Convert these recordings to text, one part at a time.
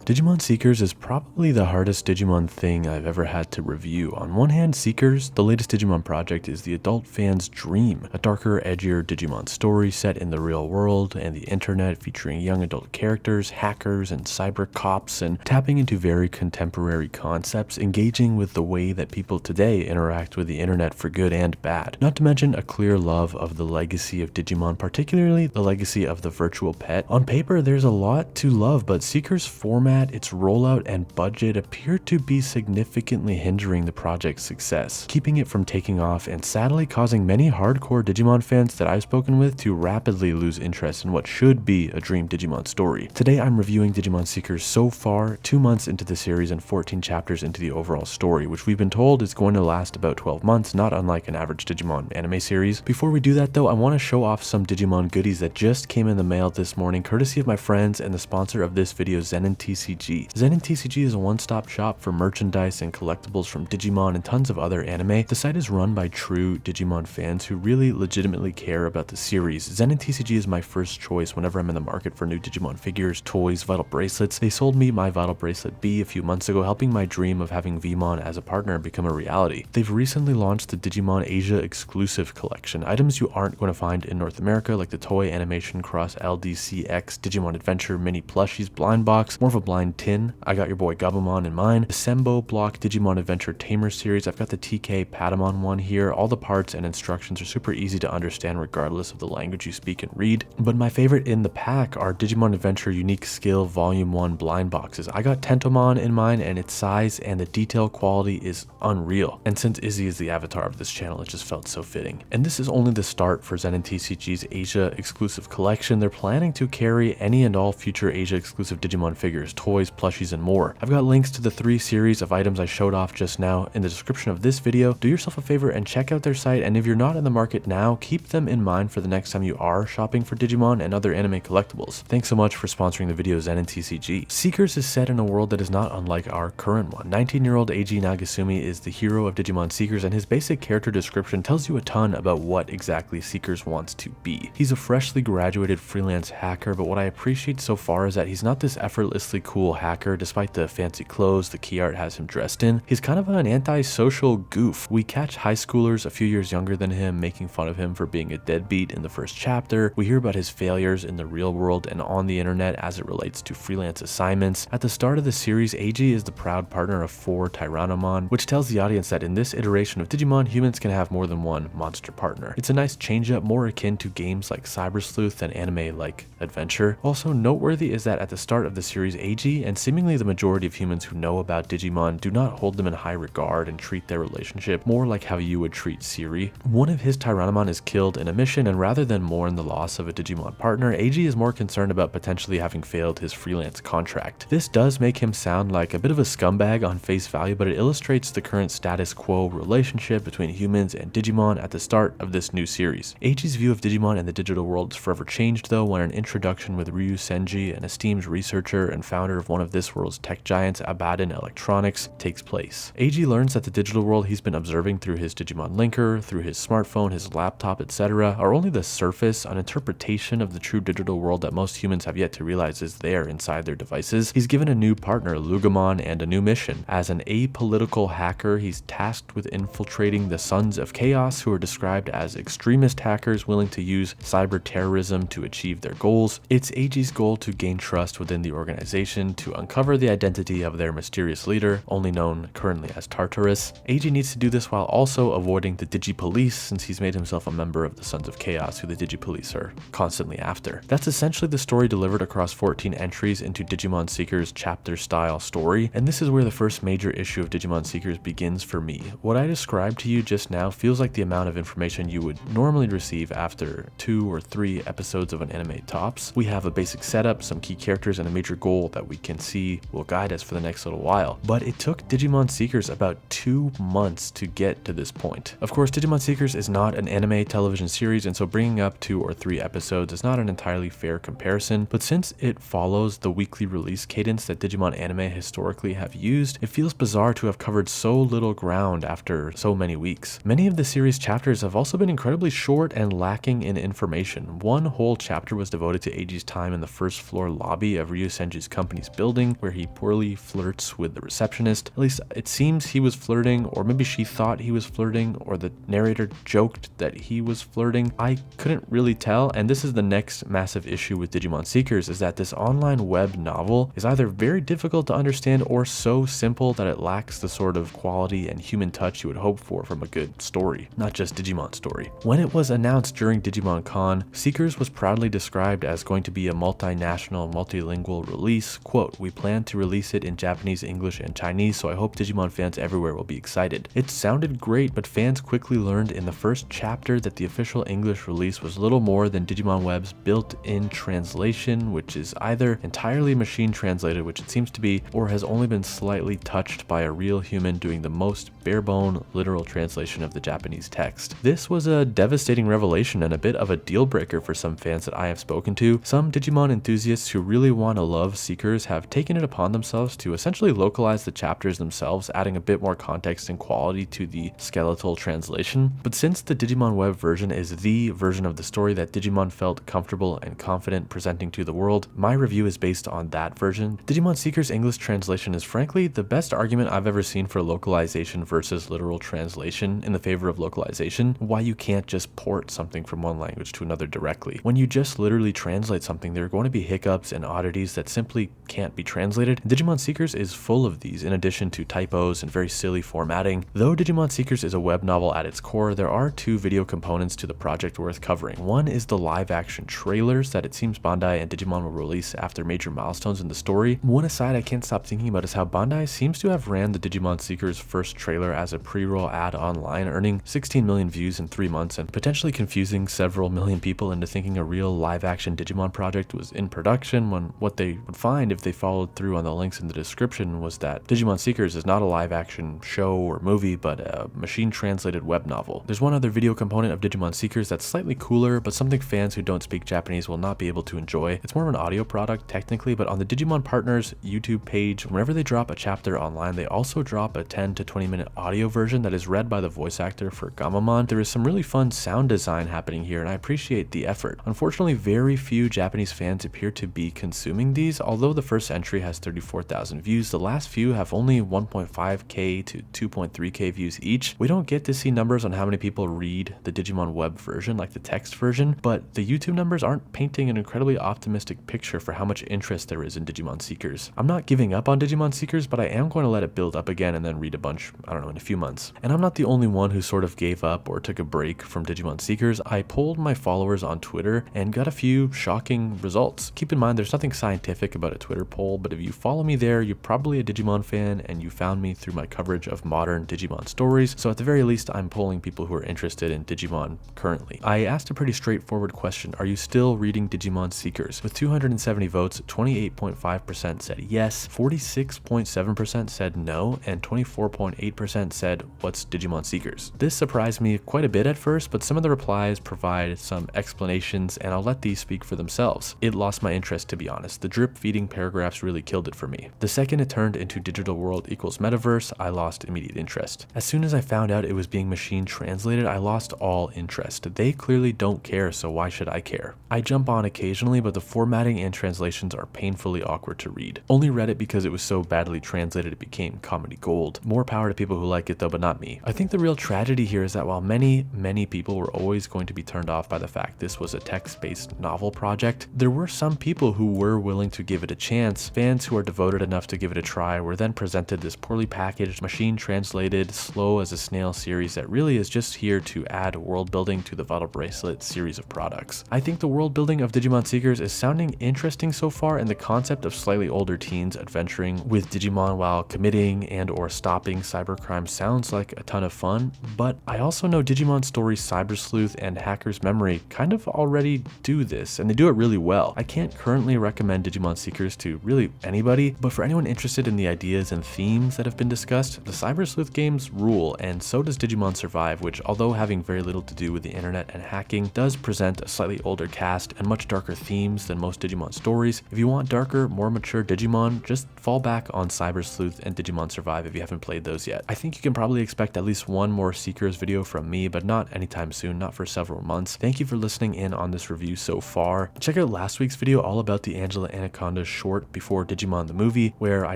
Digimon Seekers is probably the hardest Digimon thing I've ever had to review. On one hand, Seekers, the latest Digimon project, is the adult fan's dream. A darker, edgier Digimon story set in the real world and the internet, featuring young adult characters, hackers, and cyber cops, and tapping into very contemporary concepts, engaging with the way that people today interact with the internet for good and bad. Not to mention a clear love of the legacy of Digimon, particularly the legacy of the virtual pet. On paper, there's a lot to love, but Seekers' format, its rollout, and budget appear to be significantly hindering the project's success, keeping it from taking off and sadly causing many hardcore Digimon fans that I've spoken with to rapidly lose interest in what should be a dream Digimon story. Today I'm reviewing Digimon Seekers so far, 2 months into the series and 14 chapters into the overall story, which we've been told is going to last about 12 months, not unlike an average Digimon anime series. Before we do that though, I want to show off some Digimon goodies that just came in the mail this morning, courtesy of my friends and the sponsor of this video, ZENINTCG. ZENINTCG is a one-stop shop for merchandise and collectibles from Digimon and tons of other anime. The site is run by true Digimon fans who really legitimately care about the series. ZENINTCG is my first choice whenever I'm in the market for new Digimon figures, toys, Vital bracelets. They sold me my Vital bracelet B a few months ago, helping my dream of having Vmon as a partner become a reality. They've recently launched the Digimon Asia exclusive collection, items you aren't going to find in North America, like the TOEI animation cross LDCX Digimon Adventure mini plushies blind box, more of a blind tin. I got your boy Gabumon in mine. The SEMBOBLOCK Digimon Adventure Tamer series. I've got the TK Patamon one here. All the parts and instructions are super easy to understand regardless of the language you speak and read. But my favorite in the pack are Digimon Adventure Unique Skill Volume 1 blind boxes. I got Tentomon in mine, and its size and the detail quality is unreal. And since Izzy is the avatar of this channel, it just felt so fitting. And this is only the start for ZENINTCG's Asia exclusive collection. They're planning to carry any and all future Asia exclusive Digimon figures, toys, plushies, and more. I've got links to the 3 series of items I showed off just now in the description of this video. Do yourself a favor and check out their site, and if you're not in the market now, keep them in mind for the next time you are shopping for Digimon and other anime collectibles. Thanks so much for sponsoring the video, ZENINTCG. Seekers is set in a world that is not unlike our current one. 19-year-old Eiji Nagasumi is the hero of Digimon Seekers, and his basic character description tells you a ton about what exactly Seekers wants to be. He's a freshly graduated freelance hacker, but what I appreciate so far is that he's not this effortlessly cool hacker despite the fancy clothes the key art has him dressed in. He's kind of an anti-social goof. We catch high schoolers a few years younger than him making fun of him for being a deadbeat in the first chapter. We hear about his failures in the real world and on the internet as it relates to freelance assignments. At the start of the series, Eiji is the proud partner of 4 Tyrannomon, which tells the audience that in this iteration of Digimon, humans can have more than one monster partner. It's a nice change up, more akin to games like Cyber Sleuth than anime like Adventure. Also noteworthy is that at the start of the series, Eiji and seemingly the majority of humans who know about Digimon do not hold them in high regard and treat their relationship more like how you would treat Siri. One of his Tyrannomon is killed in a mission, and rather than mourn the loss of a Digimon partner, Eiji is more concerned about potentially having failed his freelance contract. This does make him sound like a bit of a scumbag on face value, but it illustrates the current status quo relationship between humans and Digimon at the start of this new series. Eiji's view of Digimon and the digital world is forever changed though when an introduction with Ryu Senji, an esteemed researcher and founder of one of this world's tech giants, Abaddon Electronics, takes place. Eiji learns that the digital world he's been observing through his Digimon linker, through his smartphone, his laptop, etc. are only the surface, an interpretation of the true digital world that most humans have yet to realize is there inside their devices. He's given a new partner, Lugamon, and a new mission. As an apolitical hacker, he's tasked with infiltrating the Sons of Chaos, who are described as extremist hackers willing to use cyber terrorism to achieve their goals. It's Eiji's goal to gain trust within the organization, to uncover the identity of their mysterious leader, only known currently as Tartarus. Eiji needs to do this while also avoiding the Digipolice, since he's made himself a member of the Sons of Chaos, who the Digipolice are constantly after. That's essentially the story delivered across 14 entries into Digimon Seekers chapter-style story, and this is where the first major issue of Digimon Seekers begins for me. What I described to you just now feels like the amount of information you would normally receive after 2 or 3 episodes of an anime tops. We have a basic setup, some key characters, and a major goal that we can see will guide us for the next little while. But it took Digimon Seekers about 2 months to get to this point. Of course, Digimon Seekers is not an anime television series, and so bringing up 2 or 3 episodes is not an entirely fair comparison, but since it follows the weekly release cadence that Digimon anime historically have used, it feels bizarre to have covered so little ground after so many weeks. Many of the series chapters have also been incredibly short and lacking in information. One whole chapter was devoted to Eiji's time in the first floor lobby of Ryu Senji's company Japanese building where he poorly flirts with the receptionist. At least it seems he was flirting, or maybe she thought he was flirting, or the narrator joked that he was flirting. I couldn't really tell, and this is the next massive issue with Digimon Seekers, is that this online web novel is either very difficult to understand or so simple that it lacks the sort of quality and human touch you would hope for from a good story, not just Digimon story. When it was announced during Digimon Con, Seekers was proudly described as going to be a multinational, multilingual release. Quote, "We plan to release it in Japanese, English, and Chinese, so I hope Digimon fans everywhere will be excited." It sounded great, but fans quickly learned in the first chapter that the official English release was little more than Digimon Web's built-in translation, which is either entirely machine translated, which it seems to be, or has only been slightly touched by a real human doing the most bare-bone literal translation of the Japanese text. This was a devastating revelation and a bit of a deal breaker for some fans that I have spoken to. Some Digimon enthusiasts who really want to love Seekers have taken it upon themselves to essentially localize the chapters themselves, adding a bit more context and quality to the skeletal translation. But since the Digimon Web version is the version of the story that Digimon felt comfortable and confident presenting to the world, my review is based on that version. Digimon Seekers English translation is frankly the best argument I've ever seen for localization versus literal translation in the favor of localization. Why you can't just port something from one language to another directly. When you just literally translate something, there are going to be hiccups and oddities that simply can't be translated. Digimon Seekers is full of these, in addition to typos and very silly formatting. Though Digimon Seekers is a web novel at its core, there are two video components to the project worth covering. One is the live action trailers that it seems Bandai and Digimon will release after major milestones in the story. One aside I can't stop thinking about is how Bandai seems to have ran the Digimon Seekers first trailer as a pre-roll ad online, earning 16 million views in 3 months and potentially confusing several million people into thinking a real live action Digimon project was in production, when what they would find if they followed through on the links in the description was that Digimon Seekers is not a live action show or movie, but a machine translated web novel. There's one other video component of Digimon Seekers that's slightly cooler, but something fans who don't speak Japanese will not be able to enjoy. It's more of an audio product technically, but on the Digimon Partners YouTube page, whenever they drop a chapter online, they also drop a 10 to 20 minute audio version that is read by the voice actor for Gamamon. There is some really fun sound design happening here, and I appreciate the effort. Unfortunately, very few Japanese fans appear to be consuming these. Although the first entry has 34,000 views, the last few have only 1.5k to 2.3k views each. We don't get to see numbers on how many people read the Digimon web version like the text version, but the YouTube numbers aren't painting an incredibly optimistic picture for how much interest there is in Digimon Seekers. I'm not giving up on Digimon Seekers, but I am going to let it build up again and then read a bunch, I don't know, in a few months. And I'm not the only one who sort of gave up or took a break from Digimon Seekers. I polled my followers on Twitter and got a few shocking results. Keep in mind, there's nothing scientific about a Twitter poll, but if you follow me there, you're probably a Digimon fan and you found me through my coverage of modern Digimon stories. So at the very least, I'm polling people who are interested in Digimon currently. I asked a pretty straightforward question: are you still reading Digimon Seekers? With 270 votes, 28.5% said yes, 46.7% said no, and 24.8% said, "What's Digimon Seekers?" This surprised me quite a bit at first, but some of the replies provide some explanations, and I'll let these speak for themselves. It lost my interest, to be honest. The drip feeding paragraphs really killed it for me. The second it turned into digital world equals metaverse, I lost immediate interest. As soon as I found out it was being machine translated, I lost all interest. They clearly don't care, so why should I care? I jump on occasionally, but the formatting and translations are painfully awkward to read. Only read it because it was so badly translated it became comedy gold. More power to people who like it though, but not me. I think the real tragedy here is that while many people were always going to be turned off by the fact this was a text-based novel project, there were some people who were willing to give it a chance. Fans who are devoted enough to give it a try were then presented this poorly packaged, machine translated, slow as a snail series that really is just here to add world building to the Vital Bracelet series of products. I think the world building of Digimon Seekers is sounding interesting so far, and the concept of slightly older teens adventuring with Digimon while committing and or stopping cybercrime sounds like a ton of fun, but I also know Digimon Stories Cyber Sleuth and Hacker's Memory kind of already do this, and they do it really well. I can't currently recommend Digimon Seekers to really anybody, but for anyone interested in the ideas and themes that have been discussed, the Cyber Sleuth games rule, and so does Digimon Survive, which, although having very little to do with the internet and hacking, does present a slightly older cast and much darker themes than most Digimon stories. If you want darker, more mature Digimon, just fall back on Cyber Sleuth and Digimon Survive if you haven't played those yet. I think you can probably expect at least one more Seekers video from me, but not anytime soon, not for several months. Thank you for listening in on this review so far. Check out last week's video all about the Angela Anaconda's short short before Digimon the movie, where I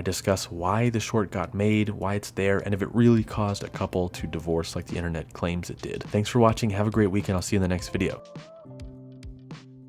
discuss why the short got made, why it's there, and if it really caused a couple to divorce like the internet claims it did. Thanks for watching, have a great week, and I'll see you in the next video.